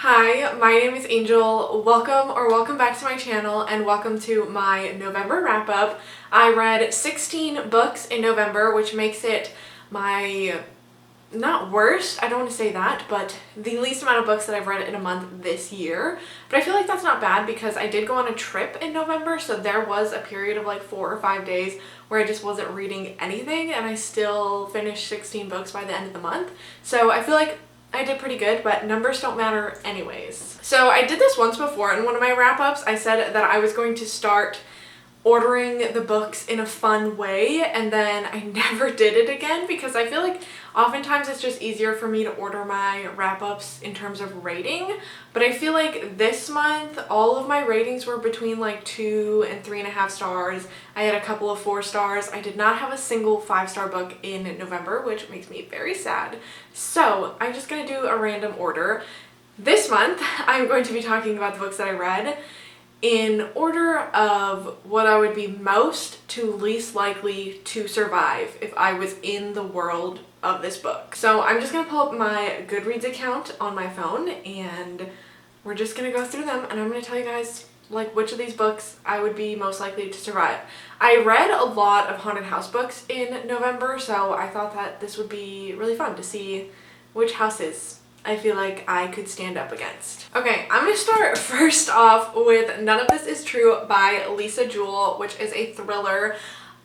Hi, my name is Angel. Welcome back to my channel and welcome to my November wrap up. I read 16 books in November, which makes it my, not worst, I don't want to say that, but the least amount of books that I've read in a month this year. But I feel like that's not bad because I did go on a trip in November, so there was a period of like 4 or 5 days where I just wasn't reading anything and I still finished 16 books by the end of the month. So I feel like I did pretty good, but numbers don't matter anyways. So I did this once before in one of my wrap-ups. I said that I was going to start ordering the books in a fun way, and then I never did it again because I feel like oftentimes it's just easier for me to order my wrap-ups in terms of rating. But I feel like this month all of my ratings were between like 2 and 3.5 stars. I had a couple of 4 stars. I did not have a single 5-star book in November, which makes me very sad. So I'm just gonna do a random order. This month I'm going to be talking about the books that I read in order of what I would be most to least likely to survive if I was in the world of this book. So I'm just gonna pull up my Goodreads account on my phone and we're just gonna go through them, and I'm gonna tell you guys like which of these books I would be most likely to survive. I read a lot of haunted house books in November, so I thought that this would be really fun to see which houses I feel like I could stand up against. Okay, I'm gonna start first off with None of This Is True by Lisa Jewell, which is a thriller.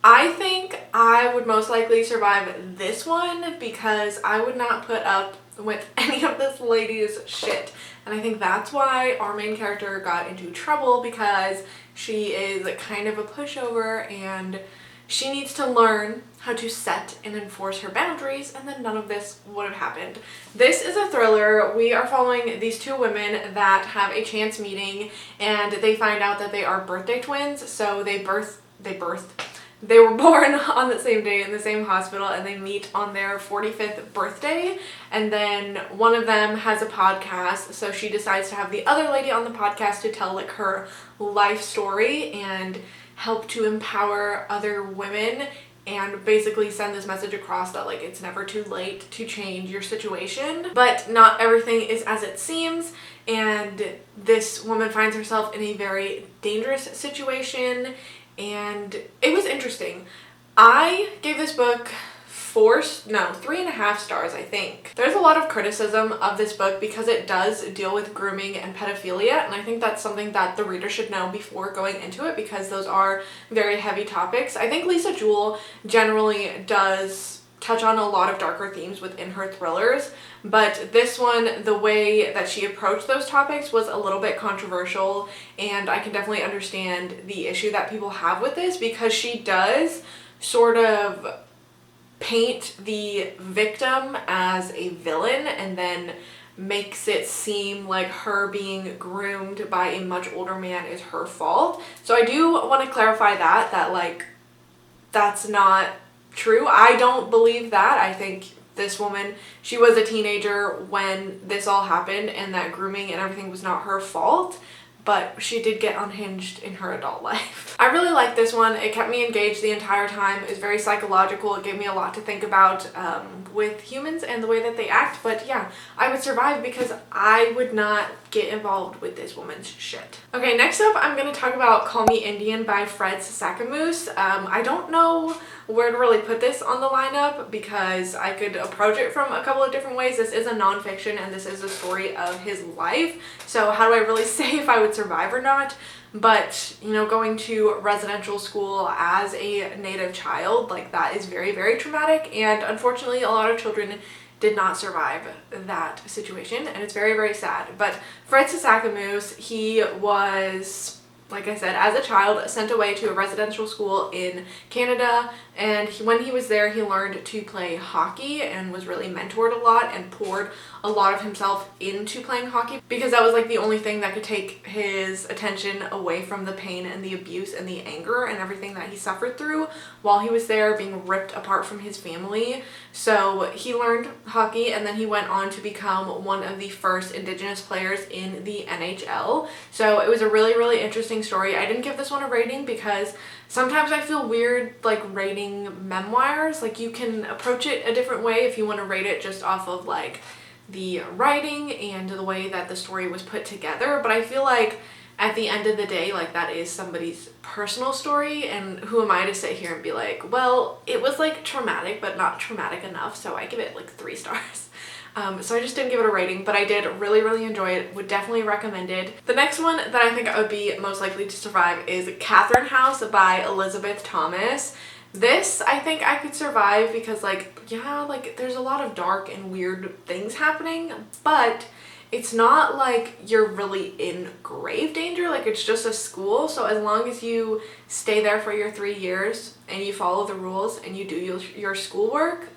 I think I would most likely survive this one because I would not put up with any of this lady's shit. And I think that's why our main character got into trouble, because she is kind of a pushover and she needs to learn how to set and enforce her boundaries, and then none of this would have happened. This is a thriller. We are following these two women that have a chance meeting and they find out that they are birthday twins. So they were born on the same day in the same hospital, and they meet on their 45th birthday. And then one of them has a podcast, so she decides to have the other lady on the podcast to tell like her life story and help to empower other women and basically send this message across that like it's never too late to change your situation. But not everything is as it seems, and this woman finds herself in a very dangerous situation, and it was interesting. I gave this book 3.5 stars, I think. There's a lot of criticism of this book because it does deal with grooming and pedophilia, and I think that's something that the reader should know before going into it because those are very heavy topics. I think Lisa Jewell generally does touch on a lot of darker themes within her thrillers, but this one, the way that she approached those topics was a little bit controversial, and I can definitely understand the issue that people have with this because she does sort of paint the victim as a villain and then makes it seem like her being groomed by a much older man is her fault. So I do want to clarify that like that's not true. I don't believe that. I think this woman, she was a teenager when this all happened, and that grooming and everything was not her fault, but she did get unhinged in her adult life. I really liked this one. It kept me engaged the entire time. It was very psychological. It gave me a lot to think about with humans and the way that they act. But yeah, I would survive because I would not get involved with this woman's shit. Okay, next up I'm going to talk about Call Me Indian by Fred Sakamoose. I don't know where to really put this on the lineup because I could approach it from a couple of different ways. This is a nonfiction and this is a story of his life. So how do I really say if I would survive or not? But, you know, going to residential school as a Native child, like that is very, very traumatic, and unfortunately a lot of children did not survive that situation, and it's very, very sad. But Fred Sakamoose, he was, like I said, as a child sent away to a residential school in Canada, and when he was there he learned to play hockey and was really mentored a lot and poured a lot of himself into playing hockey because that was like the only thing that could take his attention away from the pain and the abuse and the anger and everything that he suffered through while he was there being ripped apart from his family. So he learned hockey, and then he went on to become one of the first Indigenous players in the NHL. So it was a really, really interesting story. I didn't give this one a rating because sometimes I feel weird like rating memoirs. Like you can approach it a different way if you want to rate it just off of like the writing and the way that the story was put together, but I feel like at the end of the day, like, that is somebody's personal story, and who am I to sit here and be like, well, it was like traumatic but not traumatic enough, so I give it like 3 stars. So I just didn't give it a rating, but I did really enjoy it. Would definitely recommend it. The next one that I think I would be most likely to survive is Catherine House by Elizabeth Thomas. This, I think I could survive because, like, yeah, like, there's a lot of dark and weird things happening, but it's not like you're really in grave danger. Like, it's just a school, so as long as you stay there for your 3 years and you follow the rules and you do your schoolwork,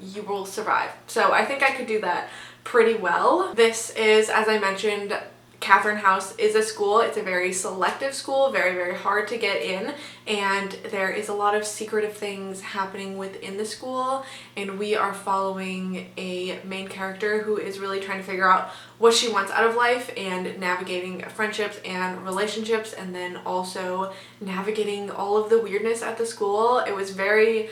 you will survive. So I think I could do that pretty well. This is, as I mentioned, Catherine House is a school. It's a very selective school, very hard to get in, and there is a lot of secretive things happening within the school, and we are following a main character who is really trying to figure out what she wants out of life and navigating friendships and relationships, and then also navigating all of the weirdness at the school. It was very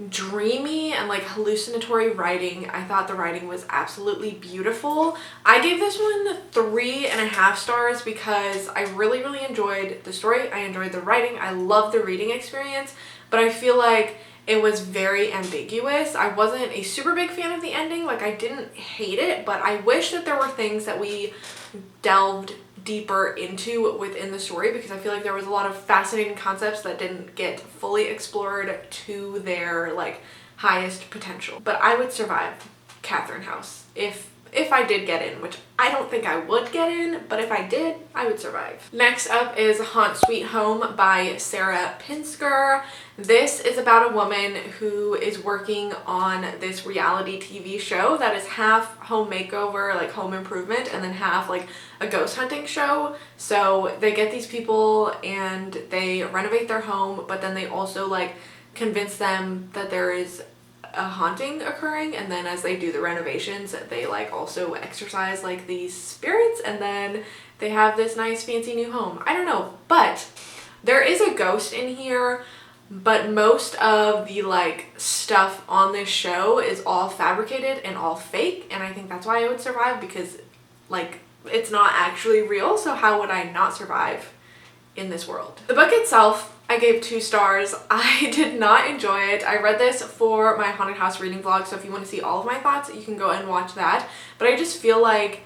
dreamy and like hallucinatory writing. I thought the writing was absolutely beautiful. I gave this one 3.5 stars because I really enjoyed the story. I enjoyed the writing. I loved the reading experience, but I feel like it was very ambiguous. I wasn't a super big fan of the ending. Like, I didn't hate it, but I wish that there were things that we delved deeper into within the story, because I feel like there was a lot of fascinating concepts that didn't get fully explored to their like highest potential. But I would survive Catherine House if I did get in, which I don't think I would get in, but if I did, I would survive. Next up is Haunt Sweet Home by Sarah Pinsker. This is about a woman who is working on this reality TV show that is half home makeover, like home improvement, and then half like a ghost hunting show. So they get these people and they renovate their home, but then they also like convince them that there is a haunting occurring, and then as they do the renovations, they like also exorcise like these spirits, and then they have this nice fancy new home. I don't know, but there is a ghost in here, but most of the like stuff on this show is all fabricated and all fake, and I think that's why I would survive, because like it's not actually real, so how would I not survive in this world? The book itself, I gave 2 stars. I did not enjoy it. I read this for my haunted house reading vlog, so if you want to see all of my thoughts, you can go and watch that. But I just feel like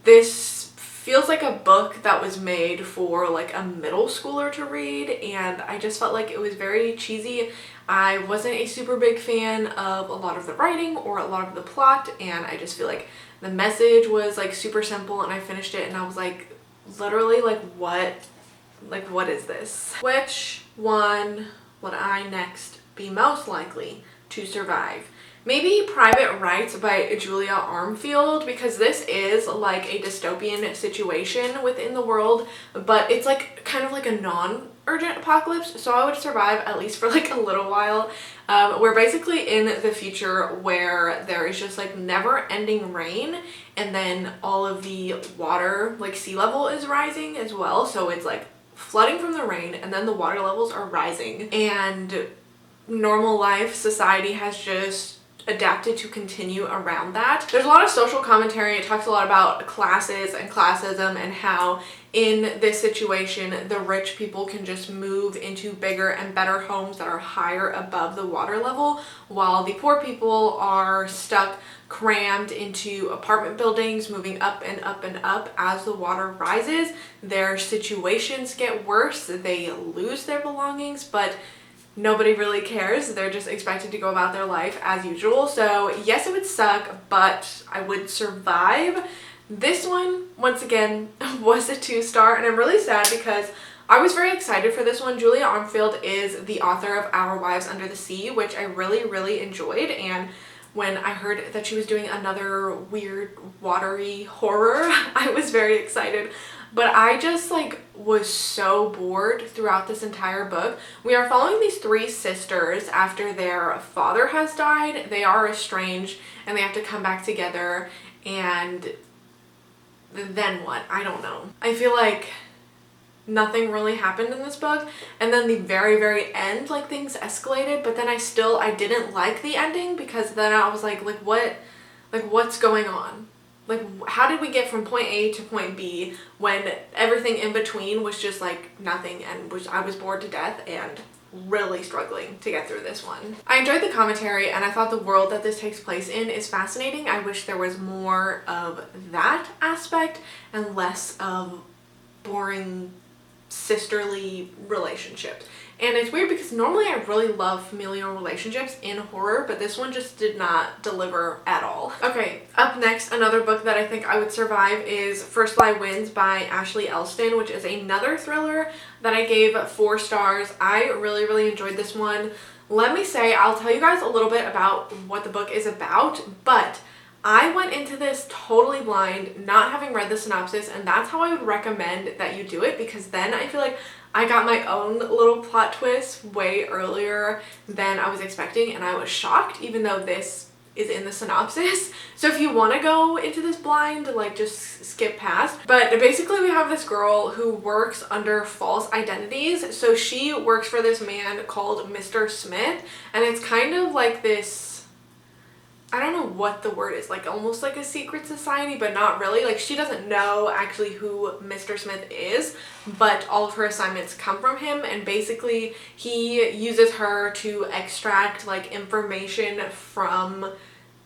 this feels like a book that was made for like a middle schooler to read, and I just felt like it was very cheesy. I wasn't a super big fan of a lot of the writing or a lot of the plot, and I just feel like the message was like super simple, and I finished it and I was like, literally, like what is this? Which one would I next be most likely to survive? Maybe Private Rights by Julia Armfield, because this is like a dystopian situation within the world, but it's like kind of like a non-urgent apocalypse, so I would survive at least for like a little while. We're basically in the future where there is just like never-ending rain, and then all of the water, like sea level, is rising as well, so it's like flooding from the rain, and then the water levels are rising, and normal life, society has just adapted to continue around that. There's a lot of social commentary. It talks a lot about classes and classism, and how in this situation the rich people can just move into bigger and better homes that are higher above the water level, while the poor people are stuck crammed into apartment buildings, moving up and up and up. As the water rises, their situations get worse, they lose their belongings, but nobody really cares. They're just expected to go about their life as usual. So yes, it would suck, but I would survive. This one, once again, was a 2-star, and I'm really sad because I was very excited for this one. Julia Armfield is the author of Our Wives Under the Sea, which I really enjoyed, and when I heard that she was doing another weird watery horror, I was very excited. But I just like was so bored throughout this entire book. We are following these 3 sisters after their father has died. They are estranged and they have to come back together, and then what? I don't know. I feel like nothing really happened in this book, and then the very end, like, things escalated, but then I didn't like the ending, because then I was like what Like, what's going on? Like, how did we get from point A to point B when everything in between was just like nothing, and I was bored to death and really struggling to get through this one. I enjoyed the commentary, and I thought the world that this takes place in is fascinating. I wish there was more of that aspect and less of boring sisterly relationships. And it's weird because normally I really love familial relationships in horror, but this one just did not deliver at all. Okay, up next, another book that I think I would survive is First Lie Wins by Ashley Elston, which is another thriller that I gave 4 stars. I really, really enjoyed this one. Let me say, I'll tell you guys a little bit about what the book is about, but I went into this totally blind, not having read the synopsis, and that's how I would recommend that you do it, because then I feel like I got my own little plot twist way earlier than I was expecting, and I was shocked, even though this is in the synopsis. So if you want to go into this blind, like, just skip past. But basically we have this girl who works under false identities. So she works for this man called Mr. Smith, and it's kind of like this, I don't know what the word is, like almost like a secret society, but not really. Like, she doesn't know actually who Mr. Smith is, but all of her assignments come from him, and basically he uses her to extract like information from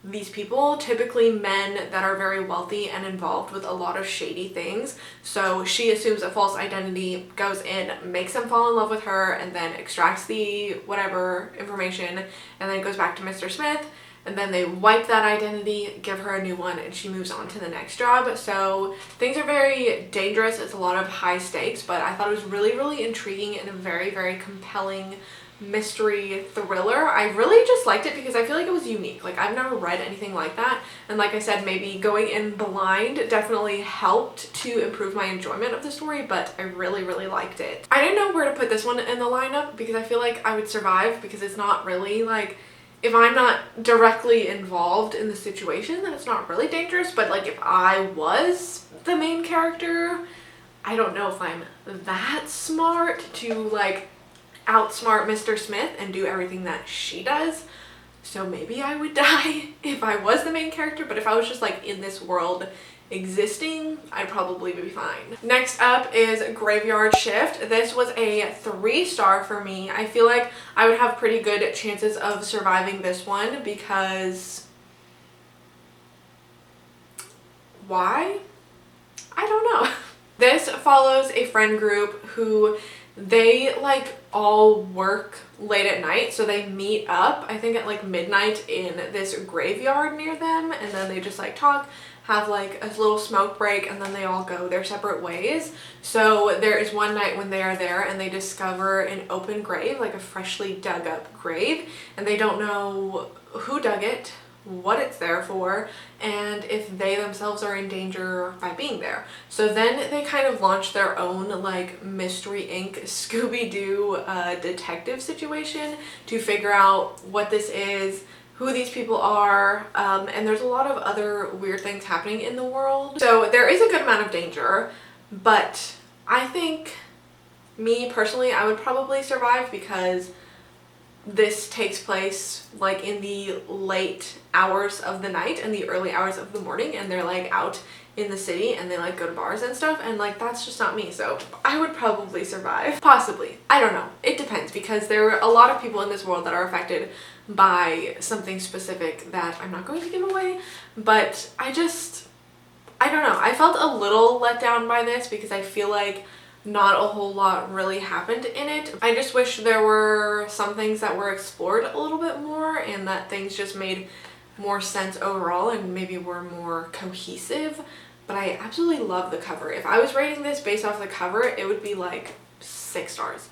these people, typically men that are very wealthy and involved with a lot of shady things. So she assumes a false identity, goes in, makes them fall in love with her, and then extracts the whatever information, and then goes back to Mr. Smith. And then they wipe that identity, give her a new one, and she moves on to the next job. So things are very dangerous. It's a lot of high stakes, but I thought it was really, really intriguing and a very, very compelling mystery thriller. I really just liked it because I feel like it was unique. Like, I've never read anything like that. And like I said, maybe going in blind definitely helped to improve my enjoyment of the story, but I really, really liked it. I didn't know where to put this one in the lineup because I feel like I would survive, because it's not really like, if I'm not directly involved in the situation, then it's not really dangerous. But like, if I was the main character, I don't know if I'm that smart to like outsmart Mr. Smith and do everything that she does. So maybe I would die if I was the main character, but if I was just like in this world existing, I'd probably be fine. Next up is Graveyard Shift. This was a 3-star for me. I feel like I would have pretty good chances of surviving this one because why? I don't know. This follows a friend group who they like all work late at night, so they meet up I think at like midnight in this graveyard near them, and then they just like talk, have like a little smoke break, and then they all go their separate ways. So there is one night when they are there and they discover an open grave, like a freshly dug up grave, and they don't know who dug it, what it's there for, and if they themselves are in danger by being there. So then they kind of launch their own like Mystery Inc. Scooby-Doo detective situation to figure out what this is, who these people are, and there's a lot of other weird things happening in the world. So there is a good amount of danger, but I think, me personally, I would probably survive because this takes place like in the late hours of the night and the early hours of the morning, and they're like out in the city and they like go to bars and stuff, and like that's just not me. So I would probably survive. Possibly. I don't know. It depends, because there are a lot of people in this world that are affected by something specific that I'm not going to give away, but I don't know. I felt a little let down by this because I feel like not a whole lot really happened in it. I just wish there were some things that were explored a little bit more and that things just made more sense overall and maybe were more cohesive. But I absolutely love the cover. If I was rating this based off the cover, it would be like 6 stars.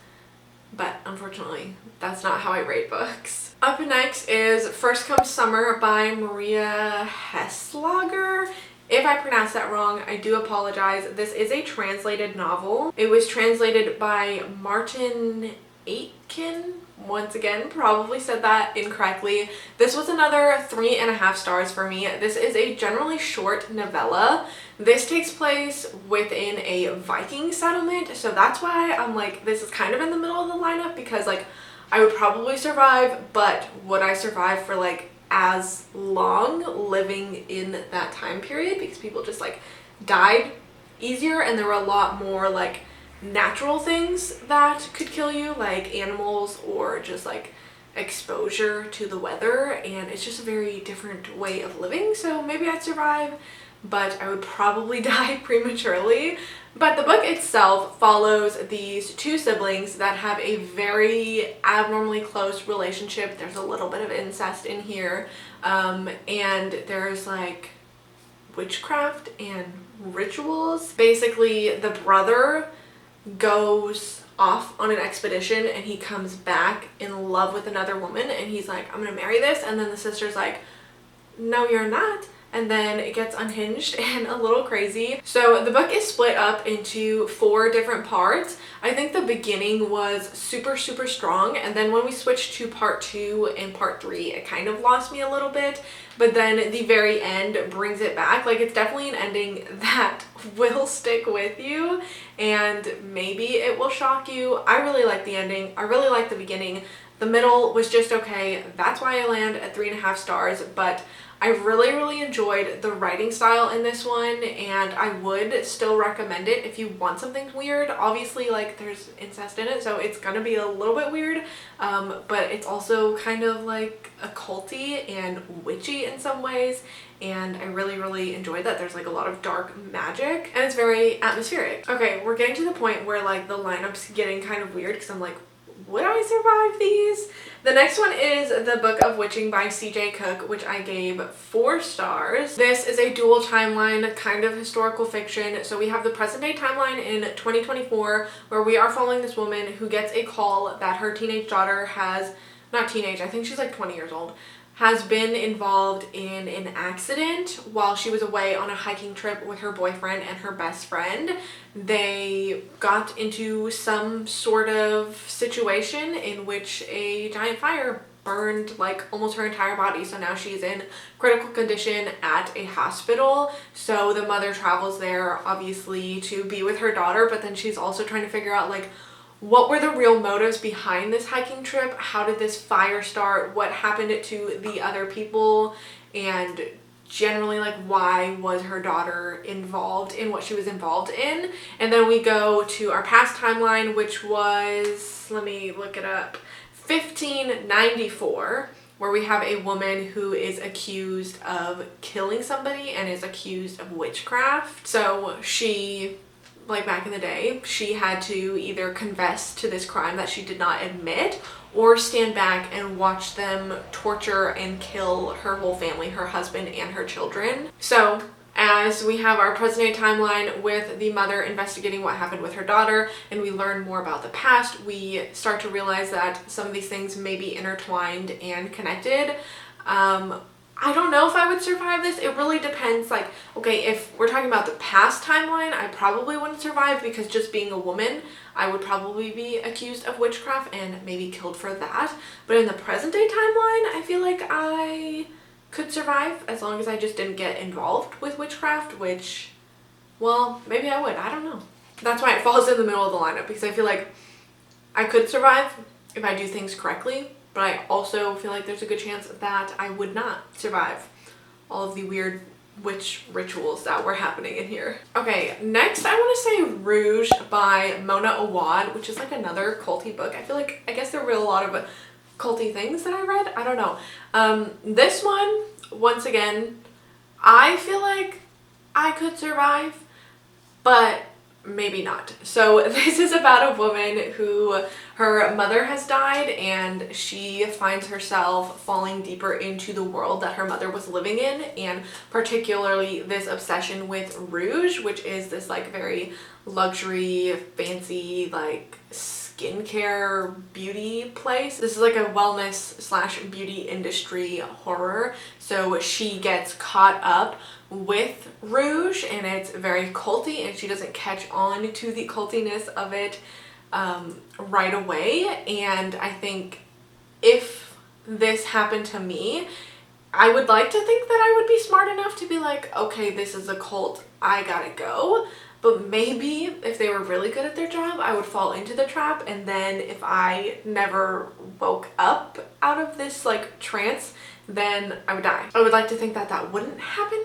But unfortunately, that's not how I rate books. Up next is First Comes Summer by Maria Hesslager. If I pronounced that wrong, I do apologize. This is a translated novel. It was translated by Martin Aitken. Once again, probably said that incorrectly. This was another 3.5 stars for me. This is a generally short novella. This takes place within a Viking settlement, so that's why I'm like, this is kind of in the middle of the lineup, because like I would probably survive, but would I survive for like as long living in that time period because people just like died easier, and there were a lot more like natural things that could kill you, like animals or just like exposure to the weather, and it's just a very different way of living. So maybe I'd survive, but I would probably die prematurely. But the book itself follows these two siblings that have a very abnormally close relationship. There's a little bit of incest in here, and there's like witchcraft and rituals. Basically, the brother goes off on an expedition and he comes back in love with another woman, and he's like, I'm gonna marry this, and then the sister's like, no you're not, and then it gets unhinged and a little crazy. So the book is split up into 4 different parts. I think the beginning was super strong, and then when we switched to part 2 and part 3 it kind of lost me a little bit, but then the very end brings it back. Like, it's definitely an ending that will stick with you and maybe it will shock you. I really like the ending. I really like the beginning. The middle was just okay. That's why I land at 3.5 stars, but I really enjoyed the writing style in this one, and I would still recommend it if you want something weird. Obviously, like, there's incest in it, so it's gonna be a little bit weird, but it's also kind of like occulty and witchy in some ways, and I really enjoyed that. There's like a lot of dark magic, and it's very atmospheric. Okay, we're getting to the point where like the lineup's getting kind of weird because I'm like, would I survive these? The next one is The Book of Witching by C.J. Cook, which I gave 4 stars. This is a dual timeline kind of historical fiction. So we have the present day timeline in 2024 where we are following this woman who gets a call that her teenage daughter has, not teenage, I think she's like 20 years old, has been involved in an accident while she was away on a hiking trip with her boyfriend and her best friend. They got into some sort of situation in which a giant fire burned like almost her entire body. So now she's in critical condition at a hospital. So the mother travels there obviously to be with her daughter, but then she's also trying to figure out like, what were the real motives behind this hiking trip? How did this fire start? What happened to the other people? And generally, like, why was her daughter involved in what she was involved in? And then we go to our past timeline, which was, let me look it up, 1594, where we have a woman who is accused of killing somebody and is accused of witchcraft. So she, like back in the day, she had to either confess to this crime that she did not admit or stand back and watch them torture and kill her whole family, her husband and her children. So as we have our present day timeline with the mother investigating what happened with her daughter and we learn more about the past, we start to realize that some of these things may be intertwined and connected. I don't know if I would survive this. It really depends. Like, okay, if we're talking about the past timeline, I probably wouldn't survive because just being a woman, I would probably be accused of witchcraft and maybe killed for that. But in the present day timeline, I feel like I could survive as long as I just didn't get involved with witchcraft, which, well, maybe I would. I don't know. That's why it falls in the middle of the lineup, because I feel like I could survive if I do things correctly. But I also feel like there's a good chance that I would not survive all of the weird witch rituals that were happening in here. Okay, next I want to say Rouge by Mona Awad, which is like another culty book. I feel like, I guess there were a lot of culty things that I read. I don't know. This one, once again, I feel like I could survive, but maybe not. So this is about a woman who, her mother has died and she finds herself falling deeper into the world that her mother was living in, and particularly this obsession with Rouge, which is this like very luxury, fancy, like skincare beauty place. This is like a wellness slash beauty industry horror. So she gets caught up with Rouge and it's very culty, and she doesn't catch on to the cultiness of it right away. And I think if this happened to me, I would like to think that I would be smart enough to be like, okay, this is a cult, I gotta go. But maybe if they were really good at their job, I would fall into the trap, and then if I never woke up out of this like trance, then I would die. I would like to think that that wouldn't happen,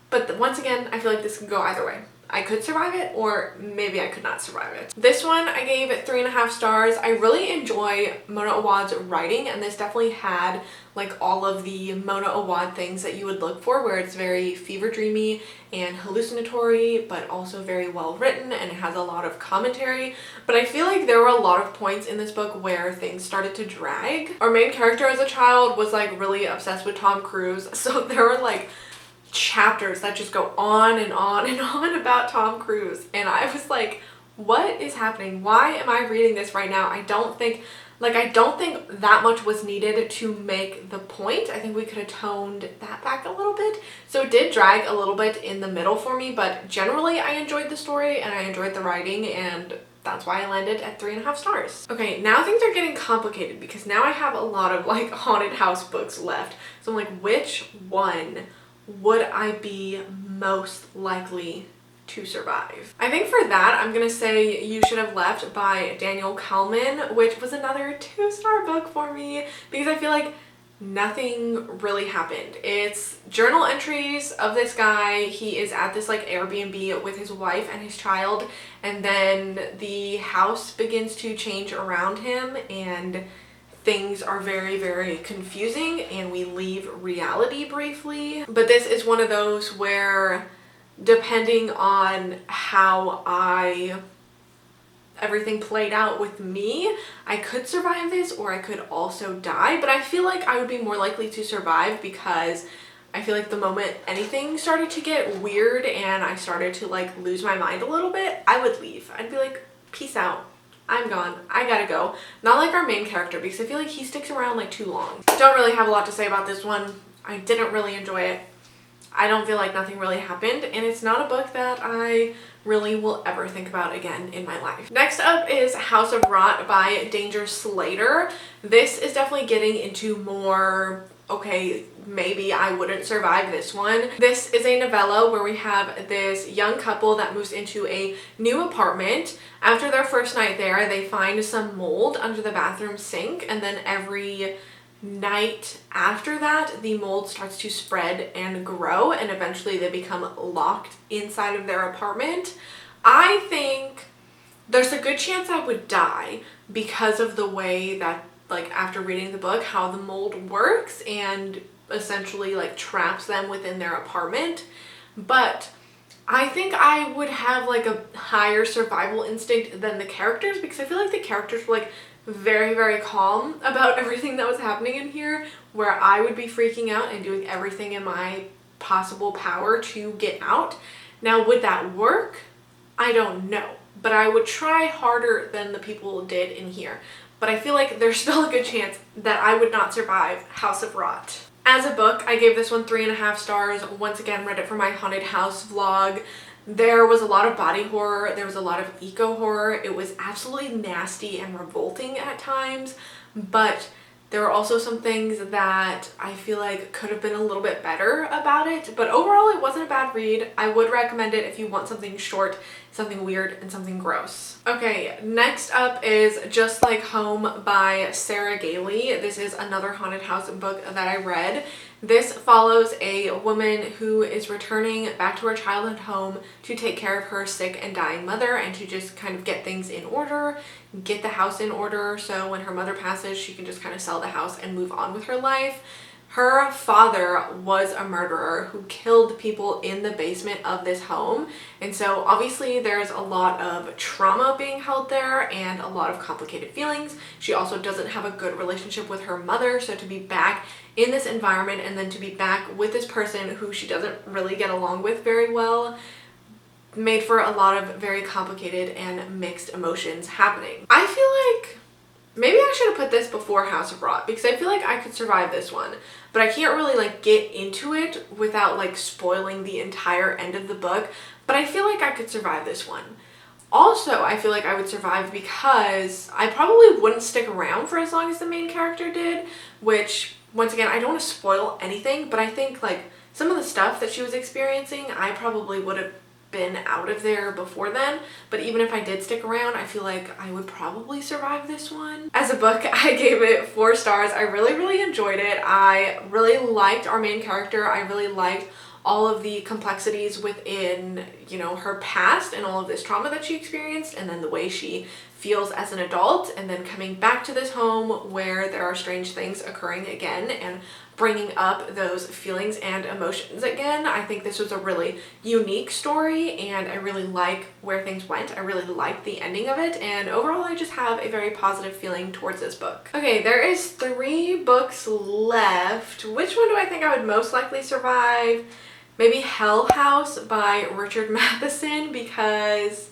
but once again, I feel like this could go either way. I could survive it, or maybe I could not survive it. This one I gave 3.5 stars. I really enjoy Mona Awad's writing, and this definitely had like all of the Mona Awad things that you would look for, where it's very fever dreamy and hallucinatory, but also very well written, and it has a lot of commentary. But I feel like there were a lot of points in this book where things started to drag. Our main character as a child was like really obsessed with Tom Cruise, so there were like chapters that just go on and on and on about Tom Cruise, and I was like, what is happening? Why am I reading this right now? I don't think that much was needed to make the point. I think we could have toned that back a little bit. So it did drag a little bit in the middle for me, but generally I enjoyed the story and I enjoyed the writing, and that's why I landed at 3.5 stars. Okay, now things are getting complicated because now I have a lot of like haunted house books left. So I'm like, which one would I be most likely to survive? I think for that, I'm gonna say You Should Have Left by Daniel Kalman, which was another 2-star book for me because I feel like nothing really happened. It's journal entries of this guy. He is at this like Airbnb with his wife and his child, and then the house begins to change around him and things are very, very confusing, and we leave reality briefly. But this is one of those where, depending on how everything played out with me, I could survive this or I could also die. But I feel like I would be more likely to survive because I feel like the moment anything started to get weird and I started to like lose my mind a little bit, I would leave. I'd be like, peace out. I'm gone. I gotta go. Not like our main character, because I feel like he sticks around like too long. Don't really have a lot to say about this one. I didn't really enjoy it. I don't feel like nothing really happened, and it's not a book that I really will ever think about again in my life. Next up is House of Rot by Danger Slater. This is definitely getting into more, okay, maybe I wouldn't survive this one. This is a novella where we have this young couple that moves into a new apartment. After their first night there, they find some mold under the bathroom sink, and then every night after that, the mold starts to spread and grow, and eventually they become locked inside of their apartment. I think there's a good chance I would die because of the way that, like, after reading the book, how the mold works and essentially like traps them within their apartment. But I think I would have like a higher survival instinct than the characters, because I feel like the characters were like very, very calm about everything that was happening in here, where I would be freaking out and doing everything in my possible power to get out. Now, would that work? I don't know, but I would try harder than the people did in here. But I feel like there's still a good chance that I would not survive House of Rot. As a book, I gave this one 3.5 stars. Once again, read it for my haunted house vlog. There was a lot of body horror. There was a lot of eco horror. It was absolutely nasty and revolting at times, but there were also some things that I feel like could have been a little bit better about it. But overall, it wasn't a bad read. I would recommend it if you want something short, something weird, and something gross. Okay, next up is Just Like Home by Sarah Gailey. This is another haunted house book that I read. This follows a woman who is returning back to her childhood home to take care of her sick and dying mother, and to just kind of get things in order, get the house in order, so when her mother passes, she can just kind of sell the house and move on with her life. Her father was a murderer who killed people in the basement of this home, and so obviously there's a lot of trauma being held there and a lot of complicated feelings. She also doesn't have a good relationship with her mother, so to be back in this environment and then to be back with this person who she doesn't really get along with very well made for a lot of very complicated and mixed emotions happening. I feel like maybe I should have put this before House of Rot, because I feel like I could survive this one, but I can't really like get into it without like spoiling the entire end of the book, but I feel like I could survive this one. Also, I feel like I would survive because I probably wouldn't stick around for as long as the main character did, which, once again, I don't want to spoil anything, but I think like some of the stuff that she was experiencing, I probably would have been out of there before then, but even if I did stick around, I feel like I would probably survive this one. As a book, I gave it 4 stars. I really enjoyed it. I really liked our main character. I really liked all of the complexities within, you know, her past and all of this trauma that she experienced, and then the way she feels as an adult, and then coming back to this home where there are strange things occurring again and bringing up those feelings and emotions again. I think this was a really unique story, and I really like where things went. I really liked the ending of it, and overall I just have a very positive feeling towards this book. Okay, there is 3 books left. Which one do I think I would most likely survive? Maybe Hell House by Richard Matheson, because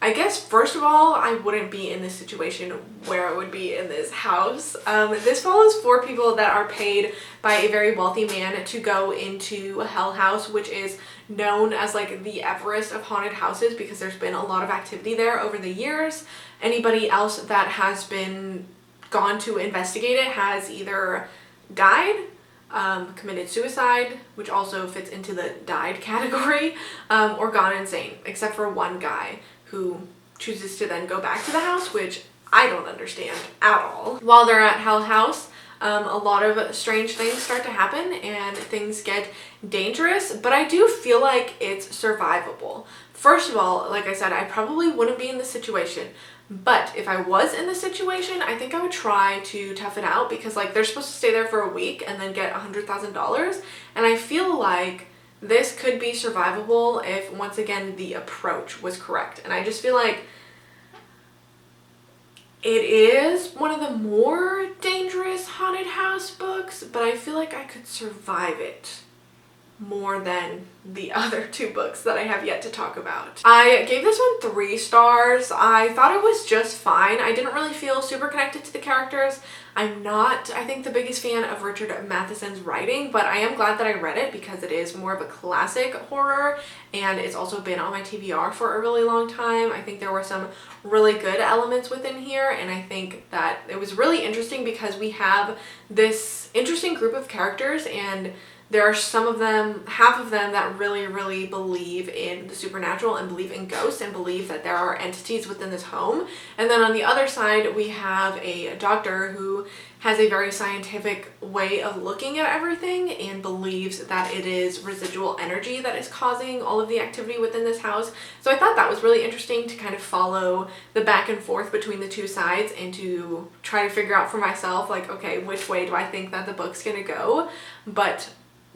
I guess first of all, I wouldn't be in this situation where I would be in this house. This follows 4 people that are paid by a very wealthy man to go into Hell House, which is known as like the Everest of haunted houses because there's been a lot of activity there over the years. Anybody else that has been gone to investigate it has either died, committed suicide, which also fits into the died category, or gone insane, except for one guy who chooses to then go back to the house, which I don't understand at all. While they're at Hell House, a lot of strange things start to happen and things get dangerous, but I do feel like it's survivable. First of all, like I said, I probably wouldn't be in this situation, but if I was in this situation, I think I would try to tough it out, because like they're supposed to stay there for a week and then get $100,000, and I feel like this could be survivable if, once again, the approach was correct. And I just feel like it is one of the more dangerous haunted house books, but I feel like I could survive it more than the other 2 books that I have yet to talk about. I gave this one 3 stars. I thought it was just fine. I didn't really feel super connected to the characters. I'm not, I think, the biggest fan of Richard Matheson's writing, but I am glad that I read it because it is more of a classic horror, and it's also been on my TBR for a really long time. I think there were some really good elements within here, and I think that it was really interesting because we have this interesting group of characters, and there are some of them, half of them, that really believe in the supernatural and believe in ghosts and believe that there are entities within this home. And then on the other side, we have a doctor who has a very scientific way of looking at everything and believes that it is residual energy that is causing all of the activity within this house. So I thought that was really interesting to kind of follow the back and forth between the 2 sides and to try to figure out for myself, like, okay, which way do I think that the book's gonna go? But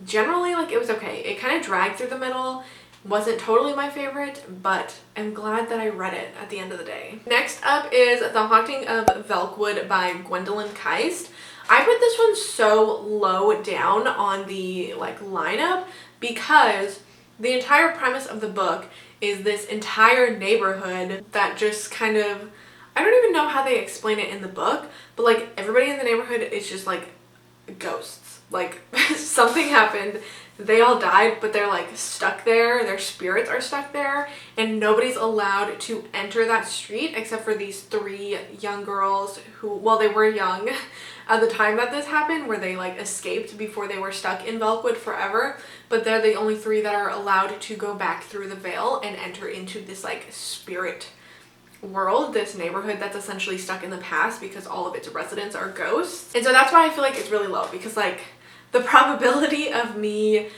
generally, like, it was okay. It kind of dragged through the middle, wasn't totally my favorite, but I'm glad that I read it at the end of the day. Next up is The Haunting of Velkwood by Gwendolyn Keist. I put this one so low down on the like lineup because the entire premise of the book is this entire neighborhood that just kind of, I don't even know how they explain it in the book, but like everybody in the neighborhood is just like ghosts. Like something happened, they all died, but they're like stuck there, their spirits are stuck there, and nobody's allowed to enter that street except for these 3 young girls who, well, they were young at the time that this happened, where they like escaped before they were stuck in Velkwood forever, but they're the only 3 that are allowed to go back through the veil and enter into this like spirit world, this neighborhood that's essentially stuck in the past because all of its residents are ghosts. And so that's why I feel like it's really low, because like the probability of me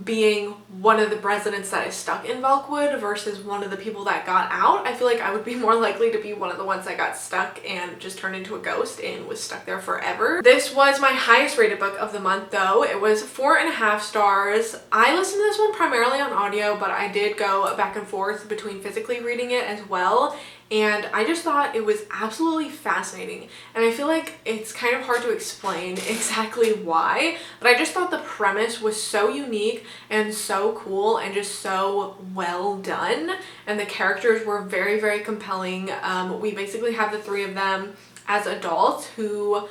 being one of the residents that is stuck in Velkwood versus one of the people that got out, I feel like I would be more likely to be one of the ones that got stuck and just turned into a ghost and was stuck there forever. This was my highest rated book of the month though. It was 4.5 stars. I listened to this one primarily on audio, but I did go back and forth between physically reading it as well. And I just thought it was absolutely fascinating. And I feel like it's kind of hard to explain exactly why, but I just thought the premise was so unique and so cool and just so well done. And the characters were very compelling. We basically have the 3 of them as adults who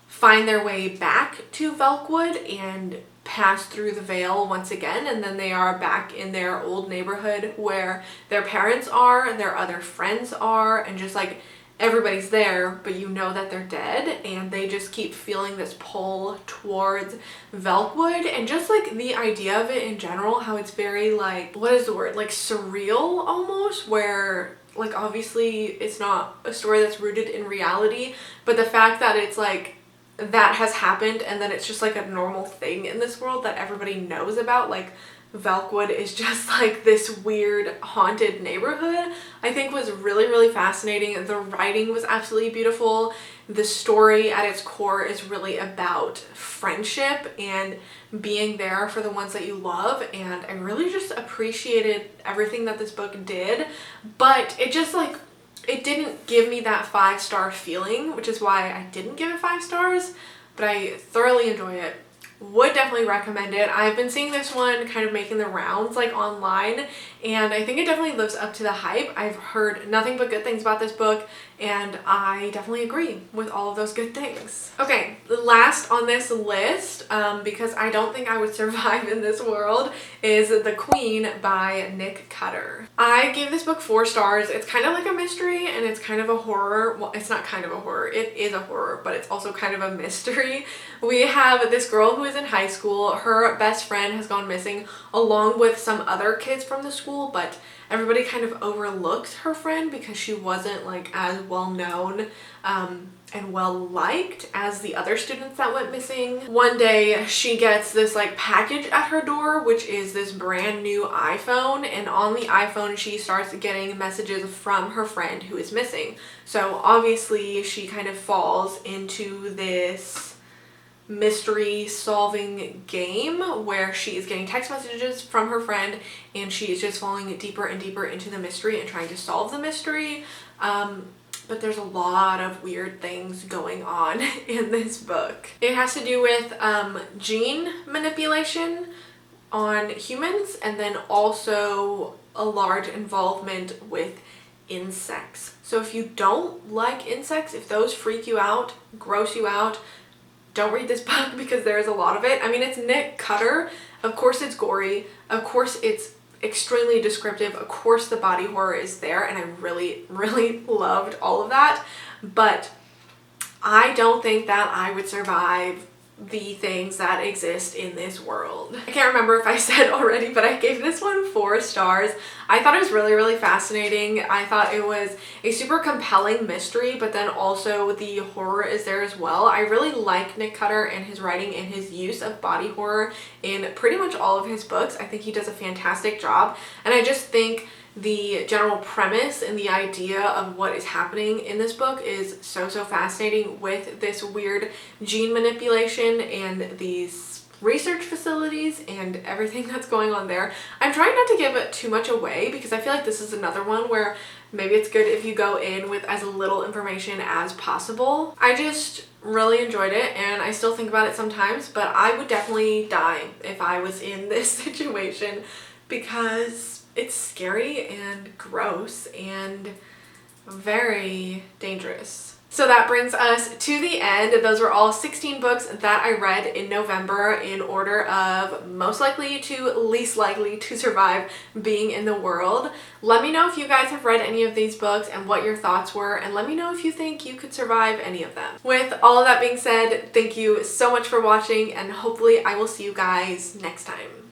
find their way back to Velkwood and pass through the veil once again, and then they are back in their old neighborhood where their parents are, their other friends are, and just like everybody's there, but you know that they're dead, and they just keep feeling this pull towards Velkwood. And just like the idea of it in general, how it's very like, what is the word, like surreal almost, where like obviously it's not a story that's rooted in reality, but the fact that it's like that has happened and then it's just like a normal thing in this world that everybody knows about, like Velkwood is just like this weird haunted neighborhood, I think was really, really fascinating. The writing was absolutely beautiful. The story at its core is really about friendship and being there for the ones that you love, and I really just appreciated everything that this book did, but it just like, it didn't give me that 5-star feeling, which is why I didn't give it 5 stars, but I thoroughly enjoy it. Would definitely recommend it. I've been seeing this one kind of making the rounds like online, and I think it definitely lives up to the hype. I've heard nothing but good things about this book, and I definitely agree with all of those good things. Okay, last on this list, because I don't think I would survive in this world, is The Queen by Nick Cutter. I gave this book 4 stars. It's kind of like a mystery and it's kind of a horror. Well, it's not kind of a horror, it is a horror, but it's also kind of a mystery. We have this girl who is in high school. Her best friend has gone missing along with some other kids from the school, but everybody kind of overlooks her friend because she wasn't like as well known and well liked as the other students that went missing. One day she gets this like package at her door, which is this brand new iPhone, and on the iPhone she starts getting messages from her friend who is missing. So obviously she kind of falls into this mystery solving game where she is getting text messages from her friend and she is just falling deeper and deeper into the mystery and trying to solve the mystery. But there's a lot of weird things going on in this book. It has to do with gene manipulation on humans, and then also a large involvement with insects. So if you don't like insects, if those freak you out, gross you out, don't read this book because there is a lot of it. I mean, it's Nick Cutter. Of course it's gory. Of course it's extremely descriptive. Of course the body horror is there, and I really, really loved all of that. But I don't think that I would survive the things that exist in this world. I can't remember if I said already, but I gave this one 4 stars. I thought it was really, really fascinating. I thought it was a super compelling mystery, but then also the horror is there as well. I really like Nick Cutter and his writing and his use of body horror in pretty much all of his books. I think he does a fantastic job, and I just think the general premise and the idea of what is happening in this book is so fascinating with this weird gene manipulation and these research facilities and everything that's going on there. I'm trying not to give it too much away because I feel like this is another one where maybe it's good if you go in with as little information as possible. I just really enjoyed it and I still think about it sometimes, but I would definitely die if I was in this situation because it's scary and gross and very dangerous. So that brings us to the end. Those were all 16 books that I read in November in order of most likely to least likely to survive being in the world. Let me know if you guys have read any of these books and what your thoughts were, and let me know if you think you could survive any of them. With all of that being said, thank you so much for watching, and hopefully I will see you guys next time.